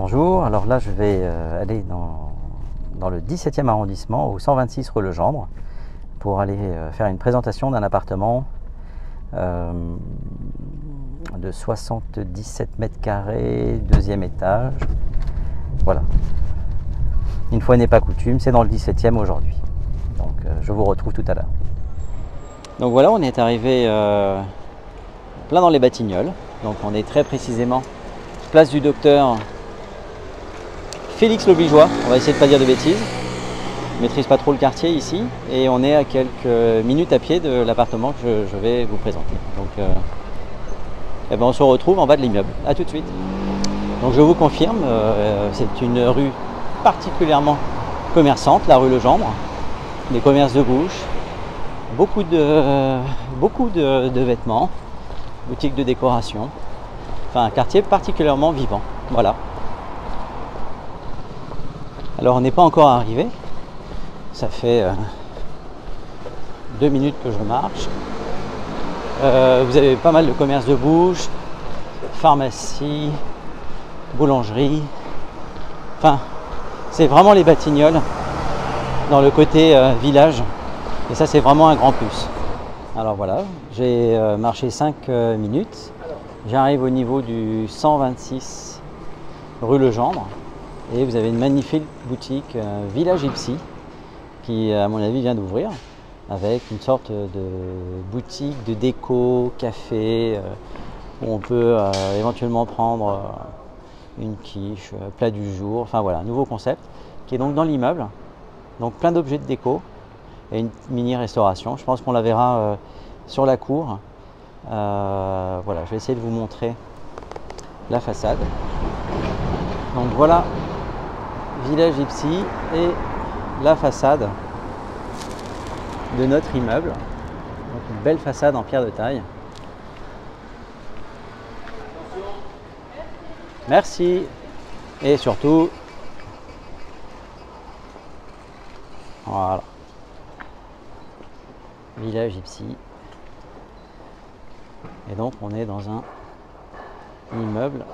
Bonjour, alors là je vais aller dans le 17e arrondissement, au 126 rue Legendre, pour aller faire une présentation d'un appartement de 77 mètres carrés, deuxième étage. Voilà. Une fois n'est pas coutume, c'est dans le 17e aujourd'hui. Donc je vous retrouve tout à l'heure. Donc voilà, on est arrivé plein dans les Batignolles. Donc on est très précisément place du docteur Félix Laubigeois. On va essayer de ne pas dire de bêtises. Je ne maîtrise pas trop le quartier ici. Et on est à quelques minutes à pied de l'appartement que je vais vous présenter. Donc eh ben on se retrouve en bas de l'immeuble. A tout de suite. Donc je vous confirme, c'est une rue particulièrement commerçante, la rue Legendre. Des commerces de bouche, beaucoup de vêtements, boutiques de décoration. Enfin un quartier particulièrement vivant. Voilà. Alors on n'est pas encore arrivé, ça fait 2 minutes que je marche. Vous avez pas mal de commerces de bouche, pharmacie, boulangerie. Enfin, c'est vraiment les Batignolles dans le côté village. Et ça, c'est vraiment un grand plus. Alors voilà, j'ai marché 5 minutes. J'arrive au niveau du 126 rue Legendre. Et vous avez une magnifique boutique Village Ipsy qui, à mon avis, vient d'ouvrir avec une sorte de boutique de déco, café, où on peut éventuellement prendre une quiche, plat du jour, enfin voilà, un nouveau concept qui est donc dans l'immeuble. Donc plein d'objets de déco et une mini restauration. Je pense qu'on la verra sur la cour. Voilà, je vais essayer de vous montrer la façade. Donc voilà, Village Ipsy et la façade de notre immeuble. Donc une belle façade en pierre de taille. Merci. Et surtout, voilà, Village Ipsy. Et donc on est dans un immeuble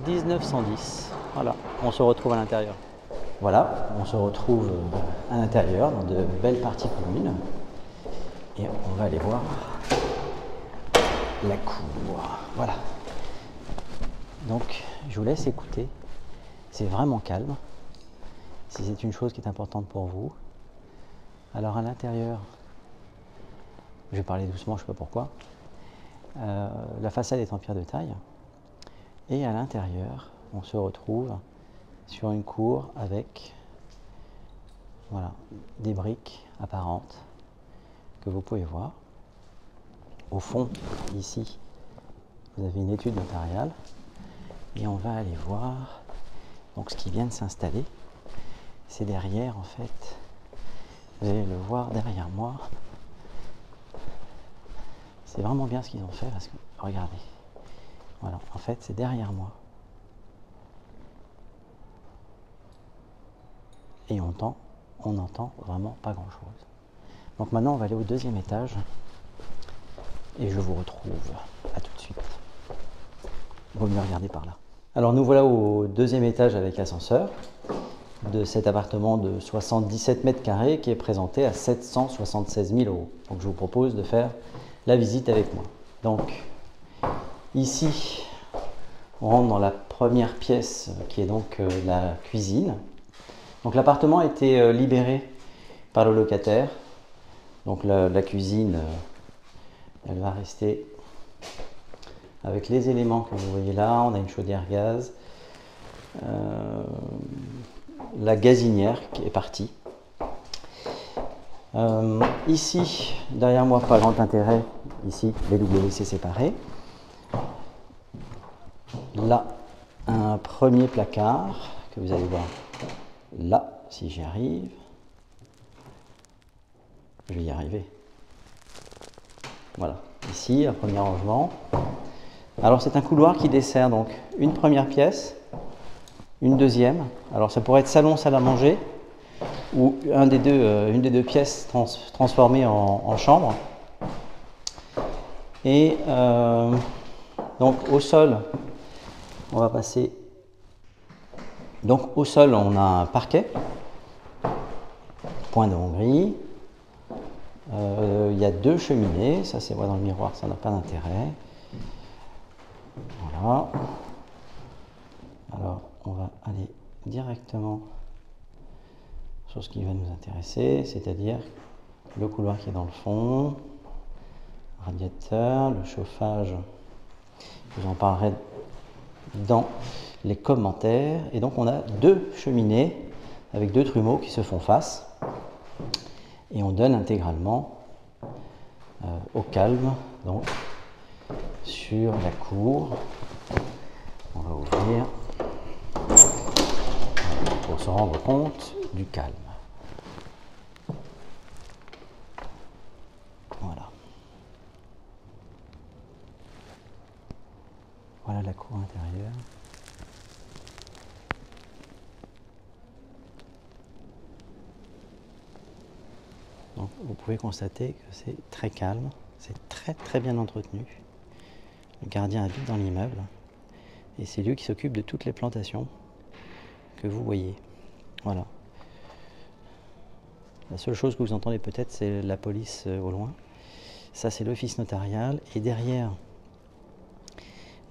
1910. Voilà, on se retrouve à l'intérieur. Voilà, on se retrouve à l'intérieur dans de belles parties communes. Et on va aller voir la cour. Voilà. Donc je vous laisse écouter. C'est vraiment calme. Si c'est une chose qui est importante pour vous. Alors à l'intérieur, je vais parler doucement, je ne sais pas pourquoi. La façade est en pierre de taille. Et à l'intérieur, on se retrouve sur une cour avec voilà, des briques apparentes que vous pouvez voir. Au fond, ici, vous avez une étude notariale. Et on va aller voir donc, ce qui vient de s'installer. C'est derrière, en fait. Vous allez le voir derrière moi. C'est vraiment bien ce qu'ils ont fait parce que, regardez. Voilà, en fait, c'est derrière moi. Et on n'entend vraiment pas grand-chose. Donc maintenant, on va aller au deuxième étage. Et je vous retrouve. À tout de suite. Il vaut mieux regarder par là. Alors nous voilà au deuxième étage avec ascenseur de cet appartement de 77 mètres carrés qui est présenté à 776 000 €. Donc je vous propose de faire la visite avec moi. Donc ici, on rentre dans la première pièce qui est donc la cuisine. Donc l'appartement a été libéré par le locataire. Donc la cuisine, elle va rester avec les éléments que vous voyez là. On a une chaudière gaz, la gazinière qui est partie. Ici, derrière moi, pas grand intérêt. Ici, les WC séparés. Là, un premier placard que vous allez voir là, si j'y arrive. Je vais y arriver. Voilà, ici, un premier rangement. Alors, c'est un couloir qui dessert donc une première pièce, une deuxième. Alors, ça pourrait être salon, salle à manger, ou une des deux pièces transformées en chambre. Et donc, au sol, on va passer Donc au sol, on a un parquet, point de Hongrie. Il y a 2 cheminées, ça c'est moi dans le miroir, ça n'a pas d'intérêt. Voilà. Alors on va aller directement sur ce qui va nous intéresser, c'est-à-dire le couloir qui est dans le fond, radiateur, le chauffage, je vous en parlerai dans les commentaires. Et donc on a 2 cheminées avec 2 trumeaux qui se font face et on donne intégralement au calme, donc sur la cour. On va ouvrir pour se rendre compte du calme. Voilà. Voilà la cour intérieure. Donc, vous pouvez constater que c'est très calme, c'est très bien entretenu. Le gardien habite dans l'immeuble et c'est lui qui s'occupe de toutes les plantations que vous voyez. Voilà. La seule chose que vous entendez peut-être, c'est la police au loin. Ça, c'est l'office notarial. Et derrière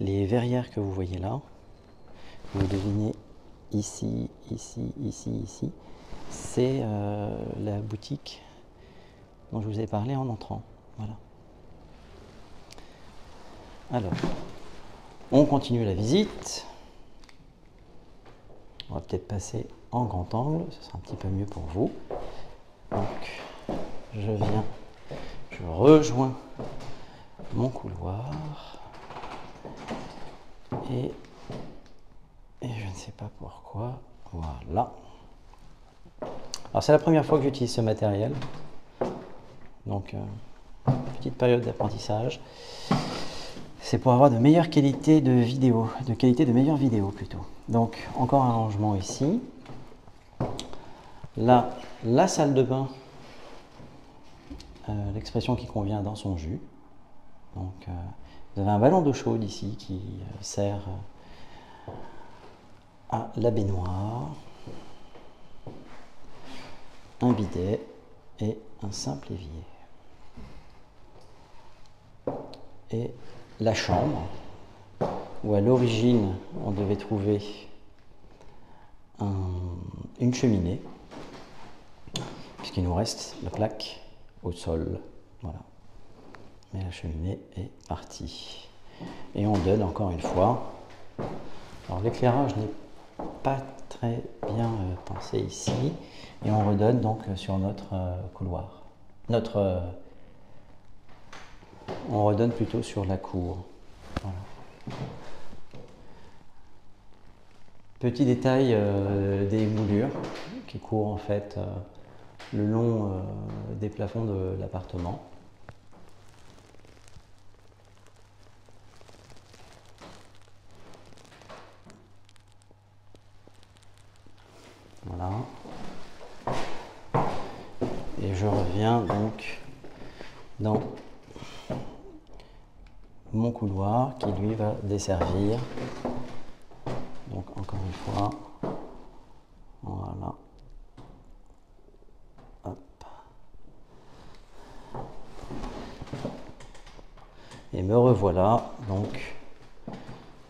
les verrières que vous voyez là, vous devinez ici, ici, c'est la boutique dont je vous ai parlé en entrant. Voilà. Alors, on continue la visite. On va peut-être passer en grand angle, ce sera un petit peu mieux pour vous. Donc, je rejoins mon couloir et je ne sais pas pourquoi. Voilà. Alors, c'est la première fois que j'utilise ce matériel. Donc, petite période d'apprentissage. C'est pour avoir de meilleures qualités de vidéo, de meilleures vidéos plutôt. Donc, encore un rangement ici. Là, la salle de bain, l'expression qui convient dans son jus. Donc, vous avez un ballon d'eau chaude ici qui sert à la baignoire, un bidet et un simple évier. Et la chambre, où à l'origine on devait trouver une cheminée, puisqu'il nous reste la plaque au sol. Voilà. Mais la cheminée est partie. Et on donne encore une fois. Alors l'éclairage n'est pas très bien pensé ici. Et on redonne donc sur notre couloir. On redonne plutôt sur la cour. Voilà. Petit détail des moulures qui courent en fait le long des plafonds de l'appartement. Voilà. Et je reviens donc dans mon couloir qui lui va desservir. Donc encore une fois, voilà. Hop. Et me revoilà donc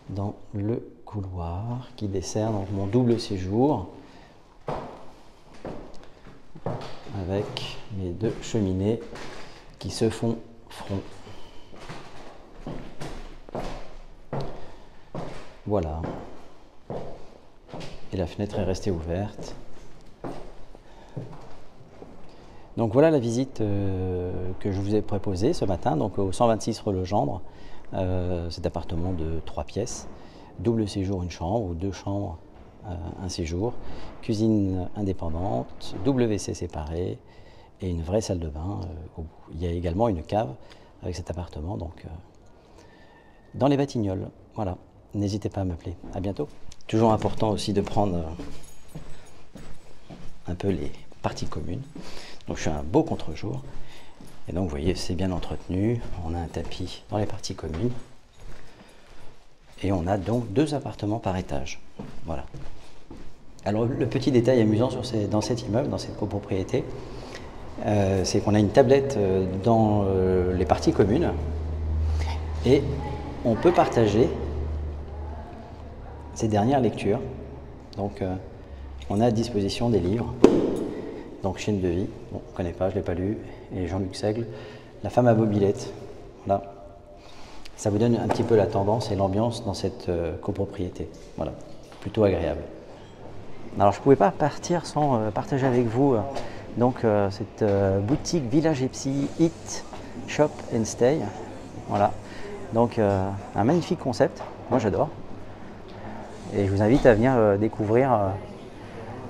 dans le couloir qui dessert donc mon double séjour avec mes 2 cheminées qui se font front. Voilà. Et la fenêtre est restée ouverte. Donc voilà la visite que je vous ai proposée ce matin, donc au 126 rue Legendre, cet appartement de 3 pièces, double séjour une chambre ou 2 chambres un séjour, cuisine indépendante, WC séparé et une vraie salle de bain au bout. Il y a également une cave avec cet appartement donc dans les Batignolles. Voilà, n'hésitez pas à m'appeler. À bientôt. Toujours important aussi de prendre un peu les parties communes. Donc je fais un beau contre-jour et donc vous voyez c'est bien entretenu. On a un tapis dans les parties communes et on a donc 2 appartements par étage. Voilà. Alors le petit détail amusant dans cet immeuble, dans cette copropriété, c'est qu'on a une tablette dans les parties communes et on peut partager ces dernières lectures. Donc on a à disposition des livres, donc Chienne de vie, bon, on ne connaît pas, je ne l'ai pas lu, et Jean-Luc Seigle, La femme à mobilette. Voilà. Ça vous donne un petit peu la tendance et l'ambiance dans cette copropriété. Voilà, plutôt agréable. Alors je ne pouvais pas partir sans partager avec vous cette boutique Village Epsi Eat, Shop and Stay. Voilà, donc un magnifique concept, moi j'adore. Et je vous invite à venir découvrir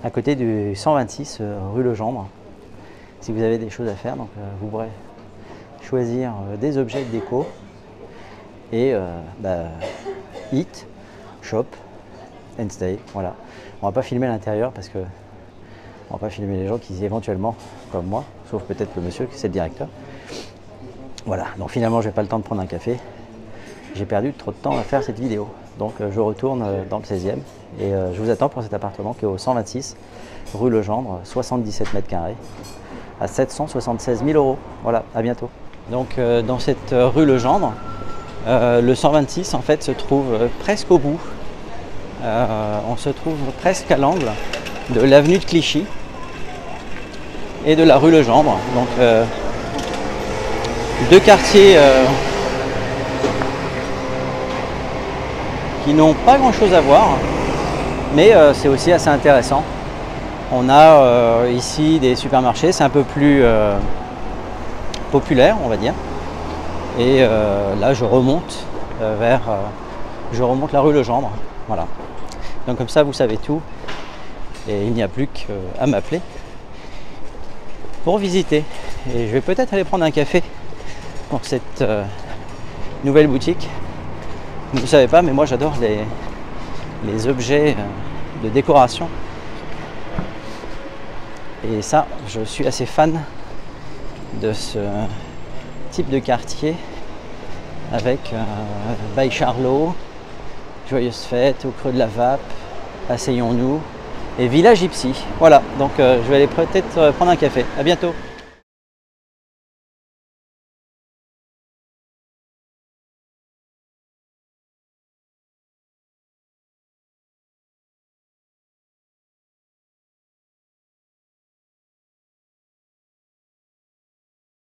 à côté du 126 rue Legendre. Si vous avez des choses à faire, donc vous pourrez choisir des objets de déco et eat, shop and stay. Voilà. On va pas filmer l'intérieur parce que on va pas filmer les gens qui éventuellement, comme moi, sauf peut-être le monsieur qui c'est le directeur. Voilà. Donc finalement, j'ai pas le temps de prendre un café. J'ai perdu trop de temps à faire cette vidéo. Donc je retourne dans le 16e et je vous attends pour cet appartement qui est au 126 rue Legendre, 77 mètres carrés, à 776 000 €. Voilà, à bientôt. Donc dans cette rue Legendre, le 126 en fait se trouve presque au bout. On se trouve presque à l'angle de l'avenue de Clichy et de la rue Legendre. Donc deux quartiers qui n'ont pas grand chose à voir, mais c'est aussi assez intéressant. On a ici des supermarchés, c'est un peu plus populaire, on va dire. Et là, je remonte je remonte la rue Legendre. Voilà. Donc comme ça, vous savez tout. Et il n'y a plus qu'à m'appeler pour visiter. Et je vais peut-être aller prendre un café pour cette nouvelle boutique. Vous ne savez pas, mais moi j'adore les objets de décoration. Et ça, je suis assez fan de ce type de quartier avec Baille Charlot, Joyeuse Fête, au Creux de la Vape, Asseyons-nous et Village Ipsy. Voilà, donc je vais aller peut-être prendre un café. À bientôt.